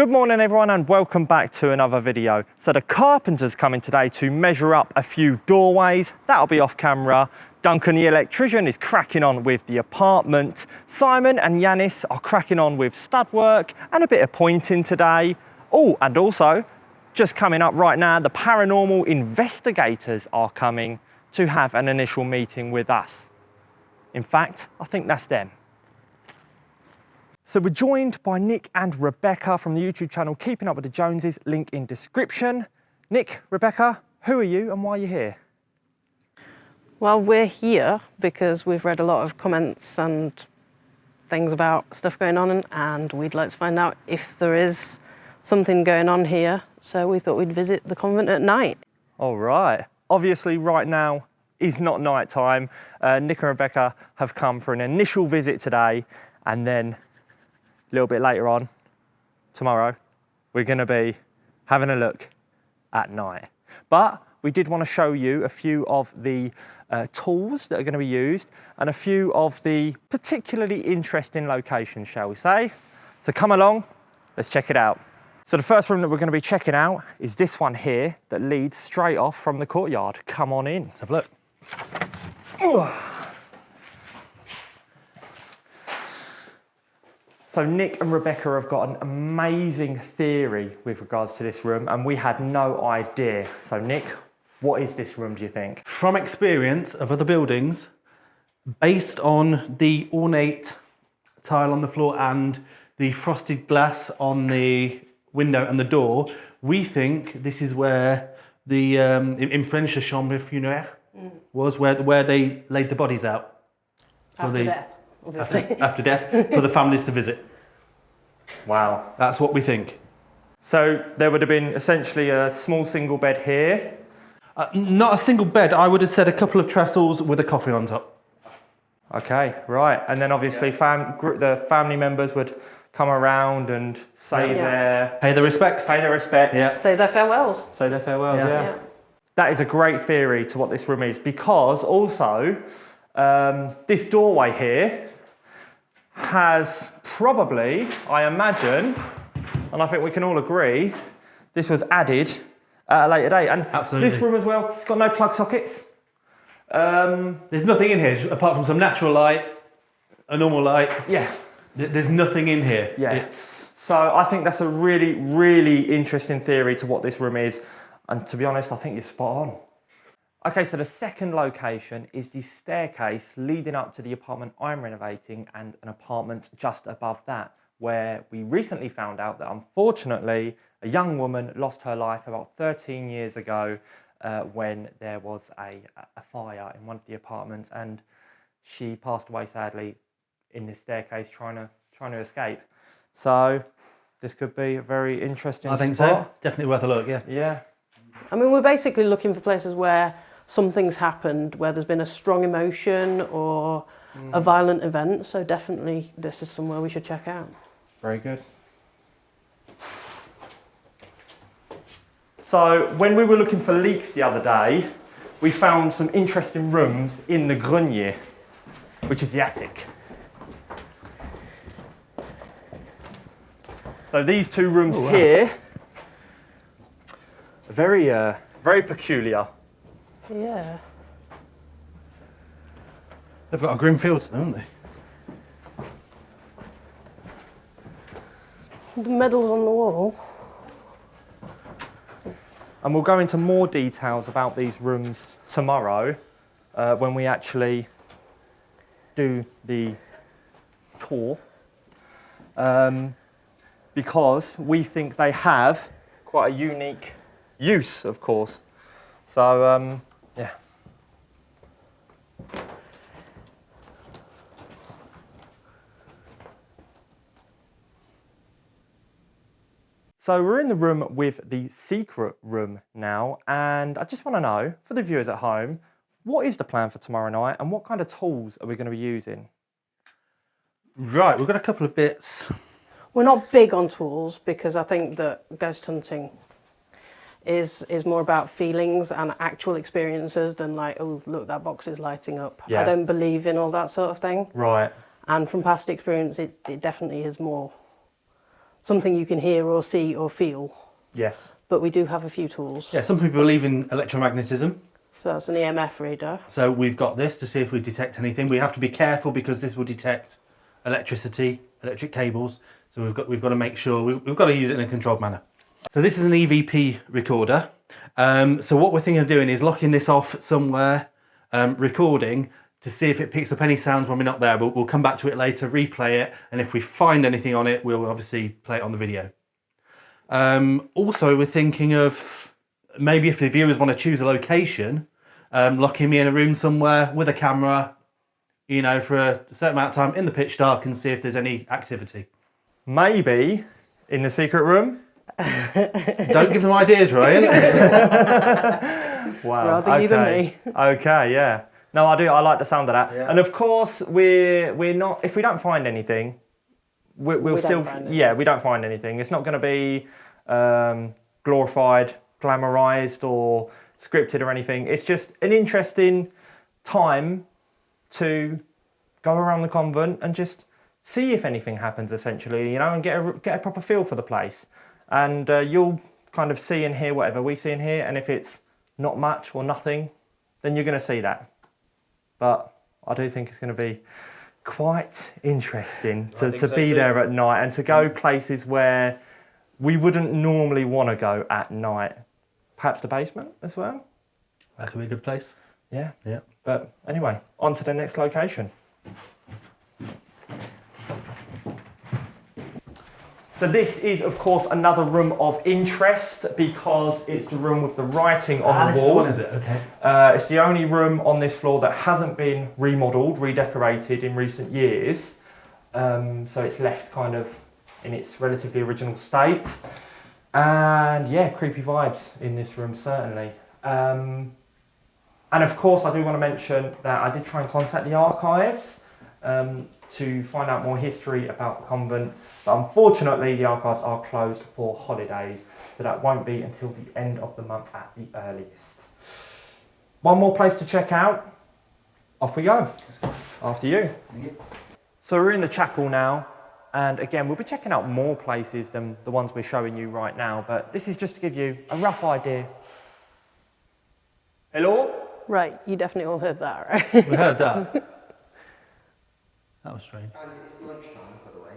Good morning everyone and welcome back to another video. So the carpenter's coming today to measure up a few doorways. That'll be off camera. Duncan the electrician is cracking on with the apartment. Simon and Yanis are cracking on with stud work and a bit of pointing today. Oh, and also, just coming up right now, the paranormal investigators are coming to have an initial meeting with us. In fact, I think that's them. So we're joined by Nick and Rebecca from the YouTube channel Keeping Up with the Joneses, link in description. Nick, Rebecca, who are you and why are you here? Well, we're here because we've read a lot of comments and things about stuff going on, and we'd like to find out if there is something going on here. So we thought we'd visit the convent at night. All right. Obviously, right now is not night time. Nick and Rebecca have come for an initial visit today, and then a little bit later on, tomorrow, we're going to be having a look at night. But we did want to show you a few of the tools that are going to be used and a few of the particularly interesting locations, shall we say. So come along, let's check it out. So the first room that we're going to be checking out is this one here that leads straight off from the courtyard. Come on in, let's have a look. Ooh. So Nick and Rebecca have got an amazing theory with regards to this room, and we had no idea. So Nick, what is this room, do you think? From experience of other buildings, based on the ornate tile on the floor and the frosted glass on the window and the door, we think this is where the, in French, the chambre funèraire was, where they laid the bodies out. After death. Obviously. After death, for the families to visit. Wow. That's what we think. So there would have been essentially a small single bed here. Not a single bed, I would have said a couple of trestles with a coffin on top. Okay, right. And then obviously the family members would come around and say Pay their respects. Pay their respects. Yeah. Say their farewells. Say their farewells, Yeah. That is a great theory to what this room is, because also this doorway here has probably, I imagine, and I think we can all agree, this was added at a later date. And absolutely. This room as well, it's got no plug sockets. There's nothing in here apart from some natural light, a normal light. Yeah. There's nothing in here. Yeah. So I think that's a really, really interesting theory to what this room is. And to be honest, I think you're spot on. Okay, so the second location is the staircase leading up to the apartment I'm renovating and an apartment just above that, where we recently found out that unfortunately a young woman lost her life about 13 years ago when there was a fire in one of the apartments, and she passed away sadly in this staircase trying to escape. So this could be a very interesting spot. I think so. Definitely worth a look, yeah. Yeah. I mean, we're basically looking for places where something's happened, where there's been a strong emotion or a violent event. So definitely this is somewhere we should check out. Very good. So when we were looking for leaks the other day, we found some interesting rooms in the grenier, which is the attic. So these two rooms here are very peculiar. Yeah. They've got a grim feel to them, haven't they? The medals on the wall. And we'll go into more details about these rooms tomorrow when we actually do the tour. Because we think they have quite a unique use, of course. So, yeah. So we're in the room with the secret room now, and I just want to know, for the viewers at home, what is the plan for tomorrow night and what kind of tools are we going to be using? Right, we've got a couple of bits. We're not big on tools because I think that ghost hunting is more about feelings and actual experiences than like, oh, look, that box is lighting up. Yeah. I don't believe in all that sort of thing. Right. And from past experience, it definitely is more something you can hear or see or feel. Yes. But we do have a few tools. Yeah, some people believe in electromagnetism. So that's an EMF reader. So we've got this to see if we detect anything. We have to be careful because this will detect electricity, electric cables. So we've got to make sure, we've got to use it in a controlled manner. So this is an EVP recorder. So what we're thinking of doing is locking this off somewhere, recording, to see if it picks up any sounds when we're not there. But we'll come back to it later, replay it, and if we find anything on it, we'll obviously play it on the video. Also, we're thinking of maybe if the viewers want to choose a location, locking me in a room somewhere with a camera, you know, for a certain amount of time in the pitch dark and see if there's any activity. Maybe in the secret room. Don't give them ideas, Ryan. Wow. Rather you than me. Okay, yeah. No, I do. I like the sound of that. Yeah. And of course, we're not. If we don't find anything, we'll still. We don't find anything. It's not going to be glorified, glamorized, or scripted or anything. It's just an interesting time to go around the convent and just see if anything happens, essentially, you know, and get a proper feel for the place. And you'll kind of see and hear whatever we see and hear, and if it's not much or nothing, then you're going to see that. But I do think it's going to be quite interesting to be there at night and to go places where we wouldn't normally want to go at night. Perhaps the basement as well. That could be a good place. Yeah. Yeah. But anyway, on to the next location. So this is, of course, another room of interest because it's the room with the writing on the wall. This one, is it? Okay. It's the only room on this floor that hasn't been remodeled, redecorated in recent years. So it's left kind of in its relatively original state. And yeah, creepy vibes in this room, certainly. And of course, I do want to mention that I did try and contact the archives to find out more history about the convent, but unfortunately the archives are closed for holidays, so that won't be until the end of the month at the earliest. One more place to check out. Off we go. After you. So we're in the chapel now, and again we'll be checking out more places than the ones we're showing you right now, but this is just to give you a rough idea. Hello? Right, you definitely all heard that, right? We heard that. That was strange. And it's lunchtime, by the way.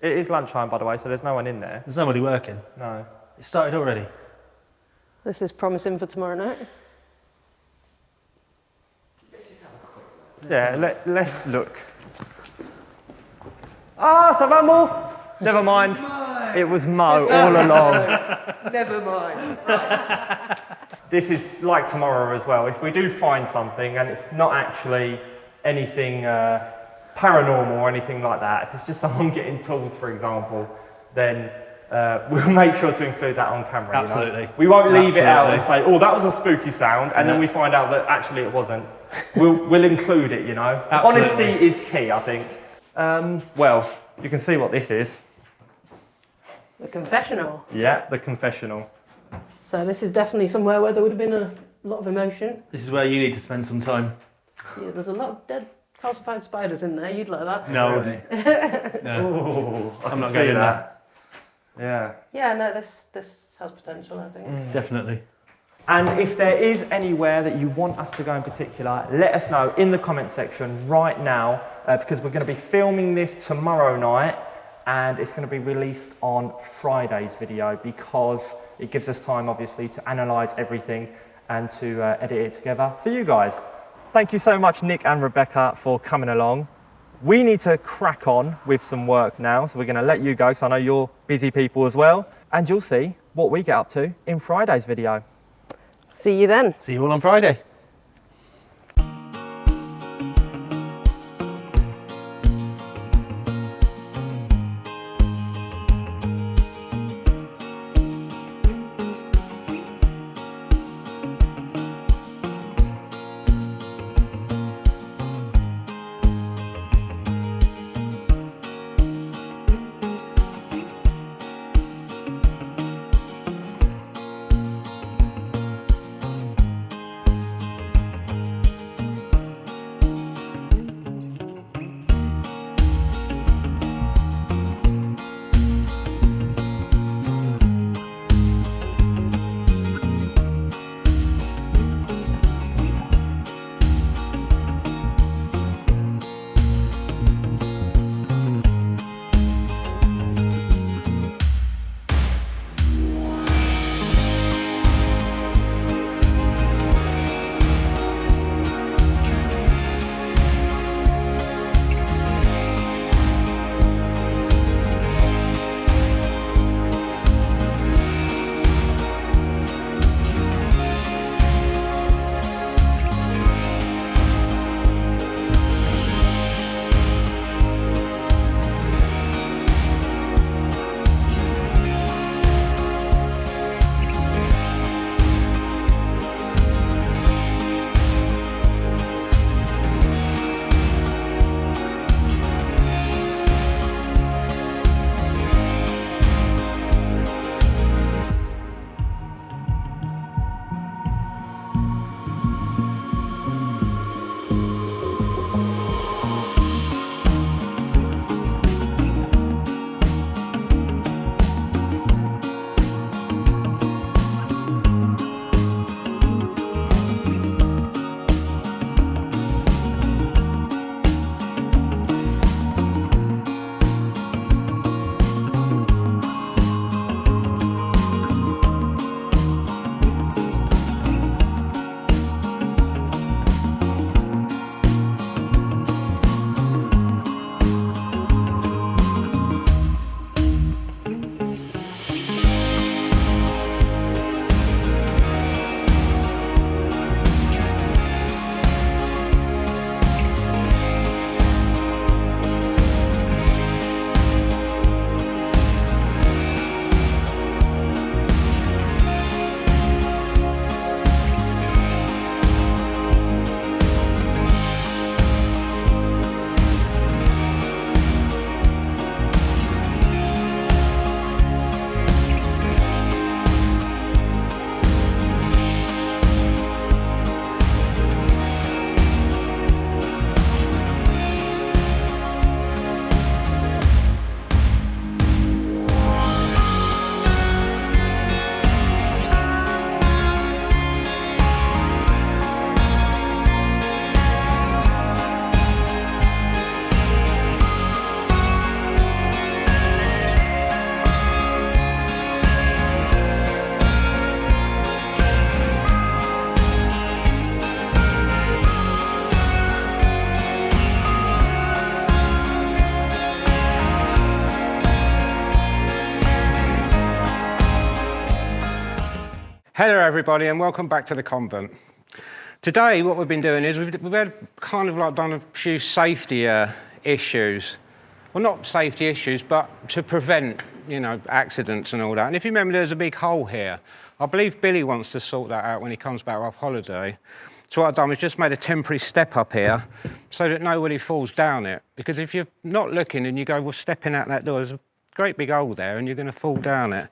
It is lunchtime, by the way, so there's no one in there. There's nobody working. No. It started already. This is promising for tomorrow night. Let's just have a quick look. Yeah, let's look. Ah, ça va, Mo? Never mind. It was Mo all along. Never mind. This is like tomorrow as well. If we do find something and it's not actually anything paranormal or anything like that, if it's just someone getting tools, for example, then we'll make sure to include that on camera. Absolutely. You know? We won't leave it out and Absolutely. say, oh, that was a spooky sound, and then we find out that actually it wasn't. We'll include it, you know. Absolutely. Honesty is key, I think. Well, you can see what this is. The confessional. Yeah, the confessional. So this is definitely somewhere where there would have been a lot of emotion. This is where you need to spend some time. Yeah, there's a lot of dead calcified spiders in there. You'd like that. No. Really? No. Ooh, I'm not see going in that. Yeah. Yeah, no, this has potential, I think. Definitely. And if there is anywhere that you want us to go in particular, let us know in the comment section right now, because we're going to be filming this tomorrow night, and it's going to be released on Friday's video because it gives us time, obviously, to analyse everything and to edit it together for you guys. Thank you so much, Nick and Rebecca, for coming along. We need to crack on with some work now, so we're going to let you go because I know you're busy people as well, and you'll see what we get up to in Friday's video. See you then. See you all on Friday. Hello everybody and welcome back to the convent. Today what we've been doing is we've had kind of like done a few safety issues. Well, not safety issues, but to prevent, you know, accidents and all that. And if you remember, there's a big hole here. I believe Billy wants to sort that out when he comes back off holiday. So what I've done is just made a temporary step up here so that nobody falls down it. Because if you're not looking and you go, well, stepping out that door, there's a great big hole there and you're going to fall down it.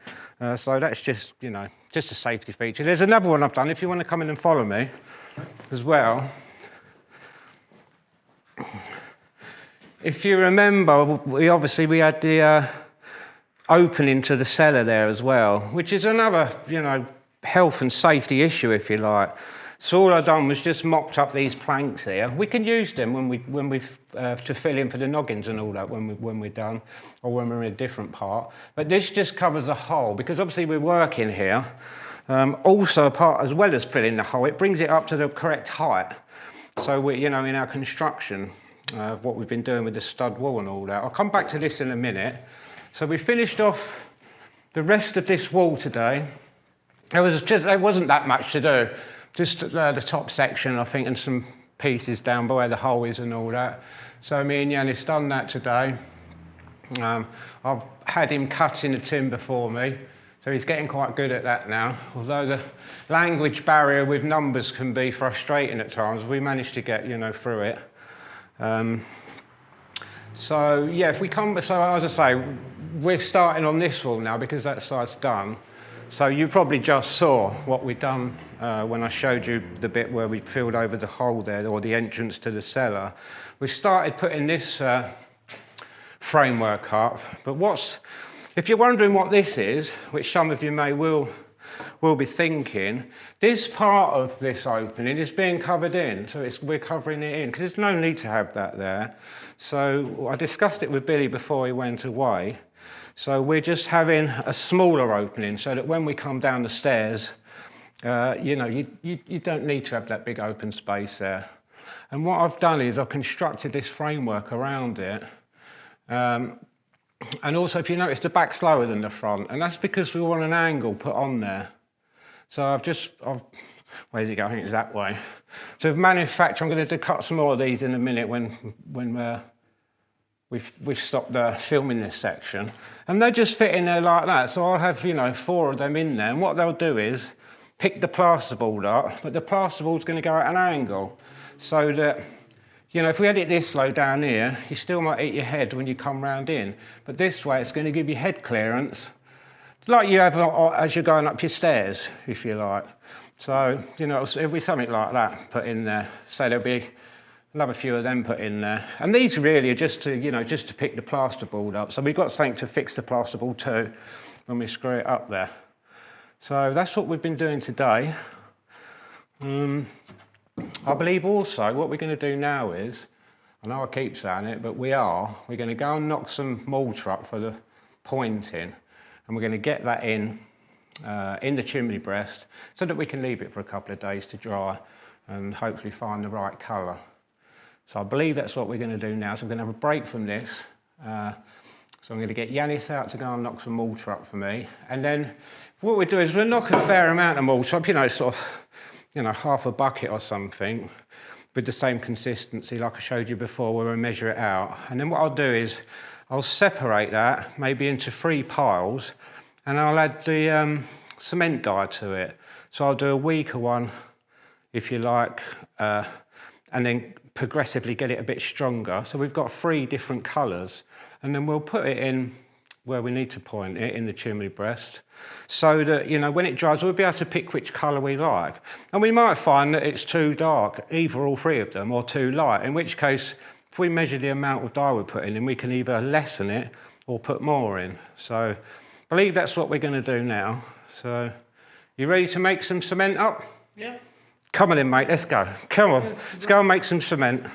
So that's just, you know, just a safety feature. There's another one I've done if you want to come in and follow me as well. If you remember, we had the opening to the cellar there as well, which is another, you know, health and safety issue, if you like. So all I've done was just mopped up these planks here. We can use them when we to fill in for the noggins and all that when we're done, or when we're in a different part. But this just covers the hole because obviously we're working here. Also, as well as filling the hole, it brings it up to the correct height. So we, you know, in our construction, what we've been doing with the stud wall and all that. I'll come back to this in a minute. So we finished off the rest of this wall today. There wasn't that much to do. Just the top section, I think, and some pieces down by where the hole is and all that. So me and Yanis done that today. I've had him cutting the timber for me, so he's getting quite good at that now. Although the language barrier with numbers can be frustrating at times, we managed to get, you know, through it. So yeah, if we come, so as I say, we're starting on this wall now because that side's done. So you probably just saw what we'd done when I showed you the bit where we filled over the hole there, or the entrance to the cellar. We started putting this framework up, but if you're wondering what this is, which some of you will be thinking, this part of this opening is being covered in, so we're covering it in, because there's no need to have that there. So I discussed it with Billy before he went away. So we're just having a smaller opening so that when we come down the stairs, you know, you don't need to have that big open space there. And what I've done is I've constructed this framework around it. And also, if you notice, the back's lower than the front, and that's because we want an angle put on there. So where's it going? I think it's that way. So I've manufactured, I'm going to cut some more of these in a minute when we've stopped filming this section. And they just fit in there like that. So I'll have, you know, 4 of them in there. And what they'll do is pick the plasterboard up, but the plasterboard's going to go at an angle. So that, you know, if we had it this low down here, you still might hit your head when you come round in. But this way, it's going to give you head clearance, like you have as you're going up your stairs, if you like. So, you know, it'll be something like that put in there. So there'll be another few of them put in there. And these really are just to, you know, just to pick the plasterboard up. So we've got something to fix the plasterboard to when we screw it up there. So that's what we've been doing today. I believe also what we're going to do now is, I know I keep saying it, but we're going to go and knock some mortar up for the pointing, and we're going to get that in the chimney breast so that we can leave it for a couple of days to dry and hopefully find the right colour. So I believe that's what we're going to do now. So I'm going to have a break from this. So I'm going to get Yanis out to go and knock some mortar up for me. And then what we'll do is we'll knock a fair amount of mortar up, you know, sort of, you know, half a bucket or something with the same consistency like I showed you before where we measure it out. And then what I'll do is I'll separate that maybe into 3 piles and I'll add the cement dye to it. So I'll do a weaker one, if you like, and then progressively get it a bit stronger. So we've got 3 different colours, and then we'll put it in where we need to point it in the chimney breast, so that, you know, when it dries, we'll be able to pick which colour we like. And we might find that it's too dark, either all 3 of them, or too light, in which case, if we measure the amount of dye we're putting in, we can either lessen it or put more in. So I believe that's what we're going to do now. So you ready to make some cement up? Yeah. Come on in, mate, let's go. Come on, let's go and make some cement.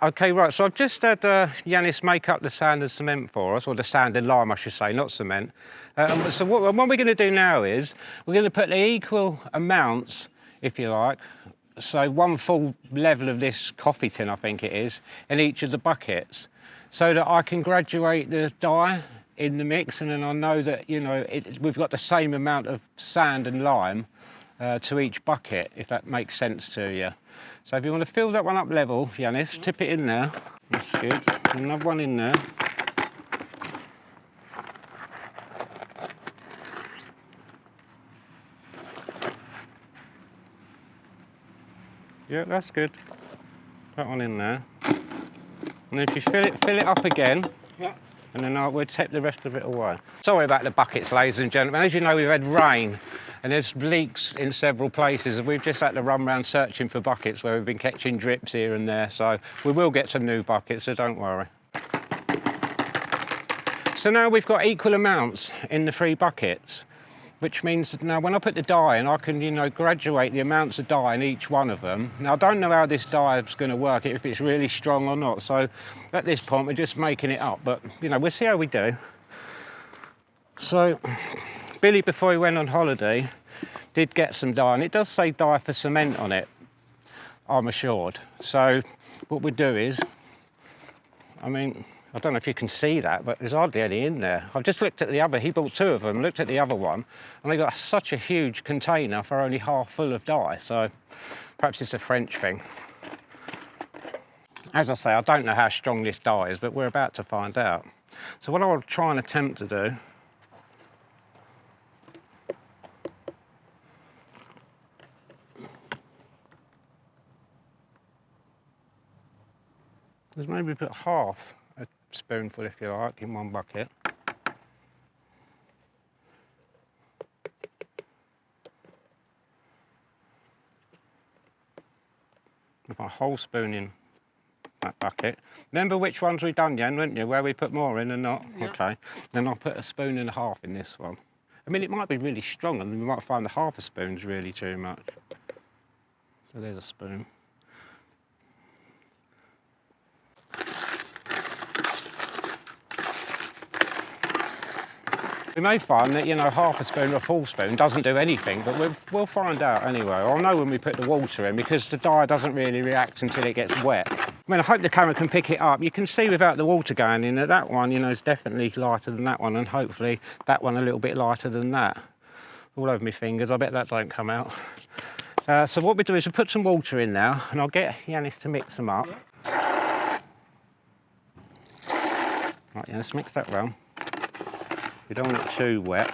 Okay, right, so I've just had Yanis make up the sand and cement for us, or the sand and lime, I should say, not cement. So what we're going to do now is, we're going to put the equal amounts, if you like, so one full level of this coffee tin, I think it is, in each of the buckets, so that I can graduate the dye in the mix, and then I know that, you know, we've got the same amount of sand and lime to each bucket, if that makes sense to you. So if you want to fill that one up level, Yanis, tip it in there. That's good. Another one in there. Yeah, that's good. That one in there. And if you fill it up again, yeah, and then we'll take the rest of it away. Sorry about the buckets, ladies and gentlemen. As you know, we've had rain and there's leaks in several places, and we've just had to run around searching for buckets where we've been catching drips here and there. So we will get some new buckets, so don't worry. So now we've got equal amounts in the 3 buckets, which means that now when I put the dye in, I can, you know, graduate the amounts of dye in each one of them. Now I don't know how this dye is going to work, if it's really strong or not, so at this point we're just making it up, but you know, we'll see how we do. So Billy, before he went on holiday, did get some dye, and it does say dye for cement on it, I'm assured. So what we do is, I mean, I don't know if you can see that, but there's hardly any in there. I've just looked at the other, he bought 2 of them, looked at the other one, and they got such a huge container for only half full of dye, so perhaps it's a French thing. As I say, I don't know how strong this dye is, but we're about to find out. So what I'll try and attempt to do is maybe put half a spoonful, if you like, in one bucket. I've got a whole spoon in that bucket. Remember which ones we done, Jan, weren't you? Where we put more in and not? Yeah. Okay. Then I'll put a spoon and a half in this one. I mean, it might be really strong, and we might find the half a spoon's really too much. So there's a spoon. We may find that, you know, half a spoon or a full spoon doesn't do anything, but we'll find out anyway. I'll know when we put the water in, because the dye doesn't really react until it gets wet. I mean, I hope the camera can pick it up. You can see without the water going in that one, you know, is definitely lighter than that one, and hopefully that one a little bit lighter than that. All over my fingers, I bet that don't come out. So what we do is we put some water in now, and I'll get Yanis to mix them up. Right, Yanis, mix that round. You don't want it too wet.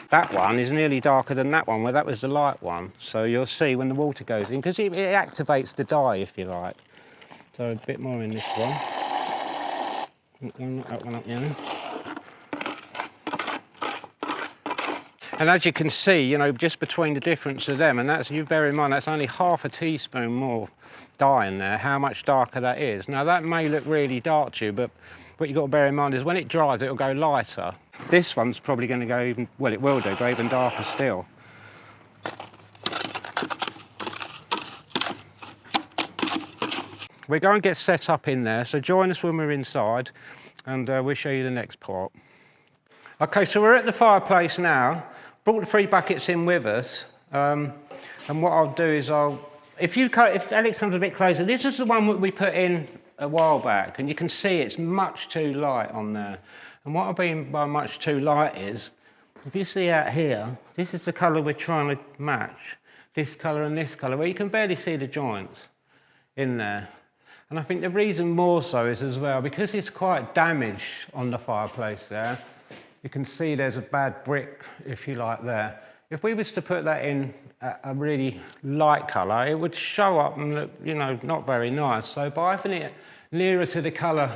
That one is nearly darker than that one, where that was the light one. So you'll see when the water goes in, because it activates the dye, if you like. So a bit more in this one. That one up there. And as you can see, you know, just between the difference of them, and that's, you bear in mind, that's only half a teaspoon more dye in there, how much darker that is. Now that may look really dark to you, but what you've got to bear in mind is when it dries, it'll go lighter. This one's probably going to go even, well, it will do, go even darker still. We're going to get set up in there, so join us when we're inside, and we'll show you the next part. Okay, so we're at the fireplace now. Brought the 3 buckets in with us, and what I'll do is if Alex comes a bit closer, this is the one that we put in a while back, and you can see it's much too light on there. And what I mean by much too light is, if you see out here, this is the colour we're trying to match, this colour and this colour, where you can barely see the joints in there. And I think the reason more so is as well, because it's quite damaged on the fireplace there, you can see there's a bad brick, if you like, there. If we was to put that in a really light colour, it would show up and look, you know, not very nice. So by having it nearer to the colour,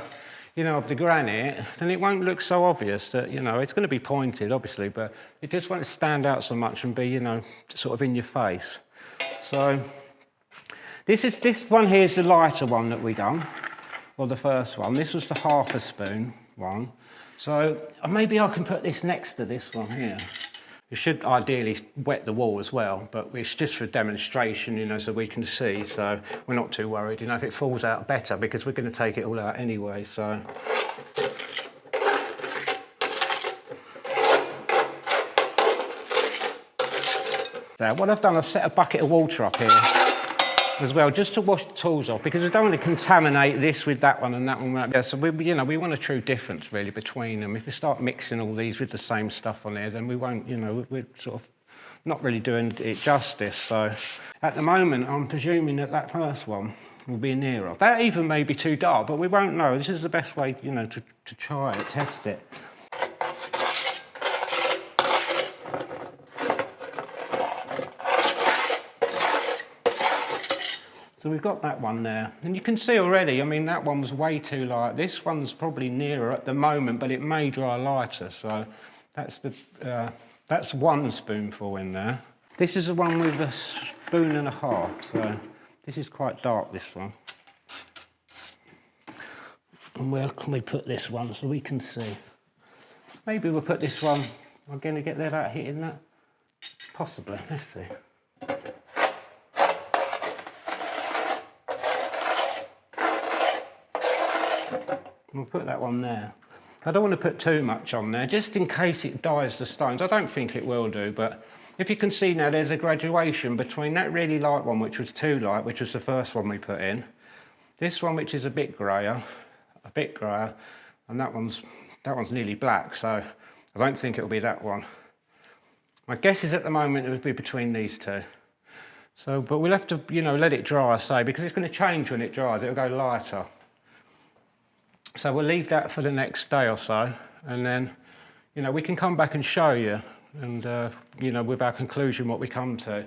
you know, of the granite, then it won't look so obvious that, you know, it's going to be pointed, obviously, but it just won't stand out so much and be, you know, sort of in your face. So this one here is the lighter one that we done, or the first one. This was the half a spoon one. So maybe I can put this next to this one here. You should ideally wet the wall as well, but it's just for demonstration, you know, so we can see. So we're not too worried, you know, if it falls out better, because we're going to take it all out anyway. So. So what I've done, I've set a bucket of water up here as well, just to wash the tools off, because we don't want to contaminate this with that one and that one. Yeah, so you know, we want a true difference really between them. If we start mixing all these with the same stuff on there, then we won't, you know, we're sort of not really doing it justice. So at the moment, I'm presuming that that first one will be nearer. That even may be too dark, but we won't know. This is the best way, you know, to try it, test it. So we've got that one there, and you can see already, I mean, that one was way too light. This one's probably nearer at the moment, but it may dry lighter. So that's 1 spoonful in there. This is the one with a spoon and a half. So this is quite dark, this one. And where can we put this one so we can see? Maybe we'll put this one, I'm going to get there without hitting that. Possibly, let's see. We'll put that one there. I don't want to put too much on there, just in case it dyes the stones. I don't think it will do, but if you can see now, there's a graduation between that really light one, which was too light, which was the first one we put in, this one, which is a bit grayer, and that one's nearly black, so I don't think it'll be that one. My guess is at the moment it would be between these two. So, but we'll have to, you know, let it dry, I say, because it's going to change when it dries. It'll go lighter. So we'll leave that for the next day or so, and then, you know, we can come back and show you, and you know, with our conclusion what we come to.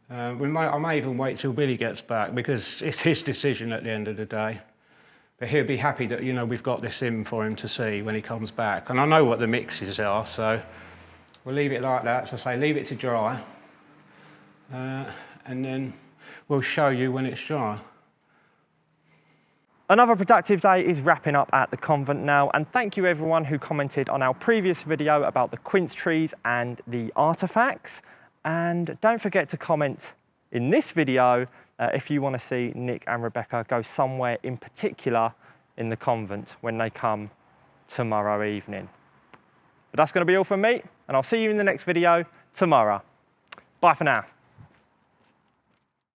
I may even wait till Billy gets back, because it's his decision at the end of the day. But he'll be happy that, you know, we've got this in for him to see when he comes back. And I know what the mixes are, so we'll leave it like that. So say, leave it to dry, and then we'll show you when it's dry. Another productive day is wrapping up at the convent now, and thank you everyone who commented on our previous video about the quince trees and the artefacts. And don't forget to comment in this video if you want to see Nick and Rebecca go somewhere in particular in the convent when they come tomorrow evening. But that's going to be all from me, and I'll see you in the next video tomorrow. Bye for now.